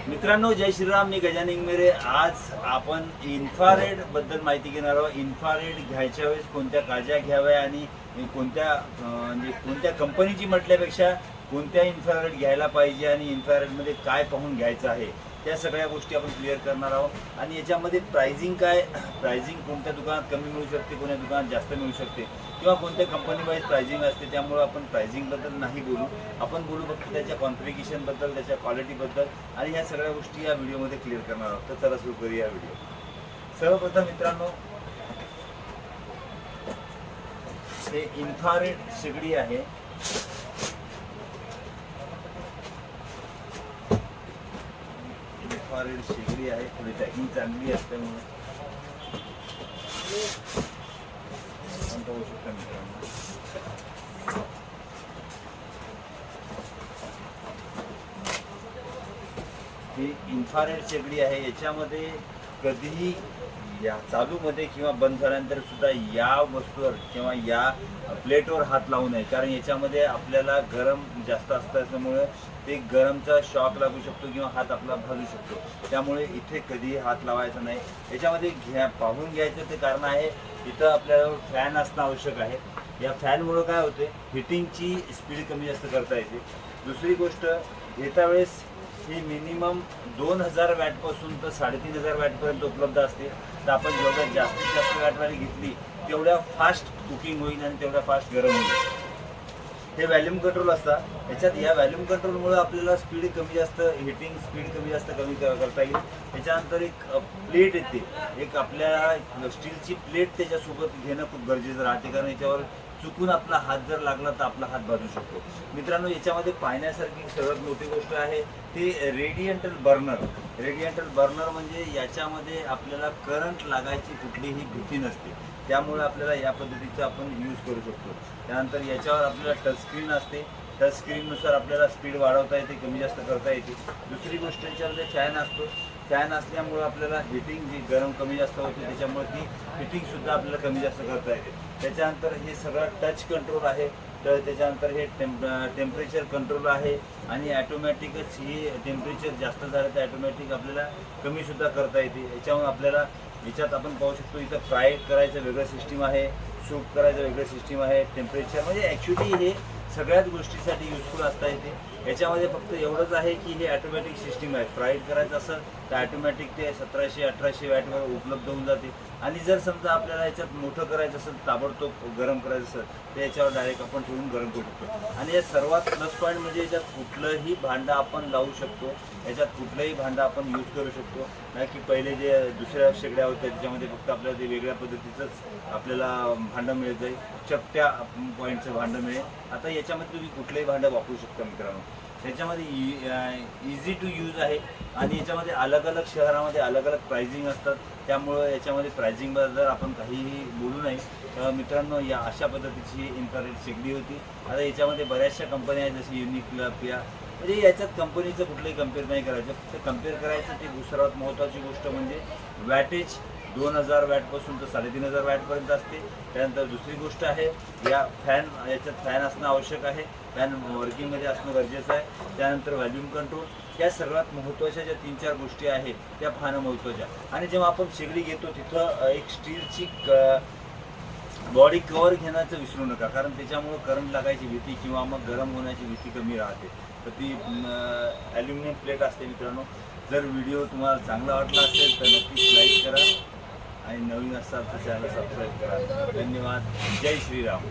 मित्रांनो, जय श्रीराम. मी गजानन इंगमेरे. आज आपण इन्फ्रारेड बद्दल माहिती घेणार आहोत. इन्फ्रारेड घ्यायच्या वेळेस कोणत्या काळज्या घ्याव्या आणि कोणत्या म्हणजे कोणत्या कंपनीची म्हटल्यापेक्षा कोणत्या इन्फ्रारेड घ्यायला पाहिजे आणि इन्फ्रारेडमध्ये काय पाहून घ्यायचं आहे, त्या सगळ्या गोष्टी आपण क्लिअर करणार आहोत. आणि याच्यामध्ये प्राइसिंग काय, प्राइसिंग कोणत्या दुकानात कमी मिळू शकते, कोणत्या दुकानात जास्त मिळू शकते, किंवा कोणत्या कंपनी वाईज प्राइसिंग असते. त्यामुळे आपण प्राइसिंगबद्दल नाही बोलू, आपण बोलू फक्त त्याच्या कॉन्फिगरेशनबद्दल, त्याच्या क्वालिटीबद्दल, आणि ह्या सगळ्या गोष्टी या व्हिडिओमध्ये क्लिअर करणार आहोत. तर चला सुरू करूया व्हिडिओ. सर्वप्रथम मित्रांनो, हे इन्फ्रारेड शेगडी आहे. इन्फ्रारेड शेगडी आहे. थोडी पॅकिंग चांगली असल्यामुळे आपण पाहू शकता मित्रांनो. ही इन्फ्रारेड शेगडी आहे. याच्यामध्ये कधीही या चालूमध्ये किंवा बंद झाल्यानंतर सुद्धा या वस्तूवर किंवा या प्लेटवर हात लावू नये, कारण याच्यामध्ये आपल्याला गरम जास्त असल्यामुळे ते गरमचा शॉक लागू शकतो किंवा हात आपला भाजू शकतो. त्यामुळे इथे कधीही हात लावायचा नाही. याच्यामध्ये पाहून घ्यायचं ते कारण आहे, इथं आपल्याला फॅन असणं आवश्यक आहे. या फॅनमुळं काय होते, हिटिंगची स्पीड कमी जास्त करता येते. दुसरी गोष्ट, घेता वेळेस ही मिनिमम 2000 वॅटपासून तर 3500 वॅटपर्यंत उपलब्ध असते. तर आपण जेवढ्या जास्तीत जास्त वॅटवाली घेतली तेवढ्या फास्ट कुकिंग होईल आणि तेवढ्या फास्ट गरम होईल. हे व्हॅल्यूम कंट्रोल असतात. याच्यात या व्हॅल्यूम कंट्रोलमुळे आपल्याला स्पीड कमी जास्त, हिटिंग स्पीड कमी जास्त करता येईल. त्याच्यानंतर एक प्लेट येते, एक आपल्या स्टीलची प्लेट त्याच्यासोबत घेणं खूप गरजेचं राहते, कारण याच्यावर चुकून आपला हात जर लागला तर आपला हात भाजू शकतो. मित्रांनो, याच्यामध्ये पाहण्यासारखी सर्वात मोठी गोष्ट आहे ते रेडिएंटल बर्नर. रेडिएंटल बर्नर म्हणजे याच्यामध्ये आपल्याला करंट लागायची कुठलीही भीती नसते. त्यामुळे आपल्याला या पद्धतीचं आपण यूज करू शकतो. त्यानंतर याच्यावर आपल्याला टचस्क्रीन असते. टचस्क्रीननुसार आपल्याला स्पीड वाढवता येते, कमी जास्त करता येते. दुसरी गोष्ट, याच्यामध्ये फॅन असतो. फॅन असल्यामुळे आपल्याला हिटिंग जी गरम कमी जास्त होते, त्याच्यामुळे ती हिटिंगसुद्धा आपल्याला कमी जास्त करता येते. त्याच्यानंतर हे सगळं टच कंट्रोल आहे. तर त्याच्यानंतर हे टेम्परेचर कंट्रोल आहे, आणि ॲटोमॅटिकच ही टेम्परेचर जास्त झालं तर ॲटोमॅटिक आपल्याला कमीसुद्धा करता येते. याच्यामुळे आपल्याला याच्यात आपण पाहू शकतो, इथं फ्राय करायचं वेगळं सिस्टीम आहे, सूप करायचं वेगळं सिस्टीम आहे. टेम्परेचर म्हणजे ॲक्च्युली हे सगळ्याच गोष्टीसाठी युजफुल असता येते. याच्यामध्ये फक्त एवढंच आहे की हे ॲटोमॅटिक सिस्टीम आहे. फ्राईड करायचं असेल तर ॲटोमॅटिक ते 1700-1800 वॅटवर उपलब्ध होऊन जाते. आणि जर समजा आपल्याला याच्यात मोठं करायचं असेल, ताबडतोब गरम करायचं असेल, तर याच्यावर डायरेक्ट आपण ठेवून गरम करू शकतो. आणि या सर्वात प्लस पॉईंट म्हणजे याच्यात कुठलंही भांडं आपण लावू शकतो. याच्यात कुठलंही भांडं आपण यूज करू शकतो. नाही की पहिले जे दुसऱ्या शेगड्या होत्या त्याच्यामध्ये फक्त आपल्याला ते वेगळ्या पद्धतीचंच आपल्याला भांडं मिळत जाईल, चपट्या पॉईंटचं भांडं मिळेल. आता याच्यामध्ये तुम्ही कुठलंही भांडं वापरू शकता मित्रांनो. त्याच्यामध्ये इझी टू यूज आहे, आणि याच्यामध्ये अलग अलग शहरामध्ये अलग अलग प्राइसिंग असतात. त्यामुळं याच्यामध्ये प्राइसिंगबद्दल आपण काहीही बोलू नये. मित्रांनो, या अशा पद्धतीची इन्फ्रारेड शेगडी होती. आता याच्यामध्ये बऱ्याचशा कंपन्या आहेत, जशी युनिक, पिया. म्हणजे याच्यात कंपनीचं कुठलंही कम्पेअर नाही करायचं. फक्त कम्पेअर करायचं ती सर्वात महत्त्वाची गोष्ट म्हणजे वॅटेज 2000 वॅटपासून तर 3500 वॅटपर्यंत असते. त्यानंतर दुसरी गोष्ट आहे, या फॅन, याच्यात फॅन असणं आवश्यक आहे. फॅन वर्किंगमध्ये असणं गरजेचं आहे. त्यानंतर व्हॅल्यूम कंट्रोल. या सर्वात महत्त्वाच्या ज्या 3-4 गोष्टी आहेत त्या फार महत्त्वाच्या. आणि जेव्हा आपण शेगडी घेतो तिथं एक स्टीलची बॉडी कवर घेण्याचं विसरू नका, कारण त्याच्यामुळं करंट लागायची भीती किंवा मग गरम होण्याची भीती कमी राहते. तर ती ॲल्युमिनियम प्लेट असते मित्रांनो. जर व्हिडिओ तुम्हाला चांगला वाटला असेल तर नक्कीच लाईक करा, आणि नवीन असाल तर चॅनल सबस्क्राईब करा. धन्यवाद. जय श्रीराम.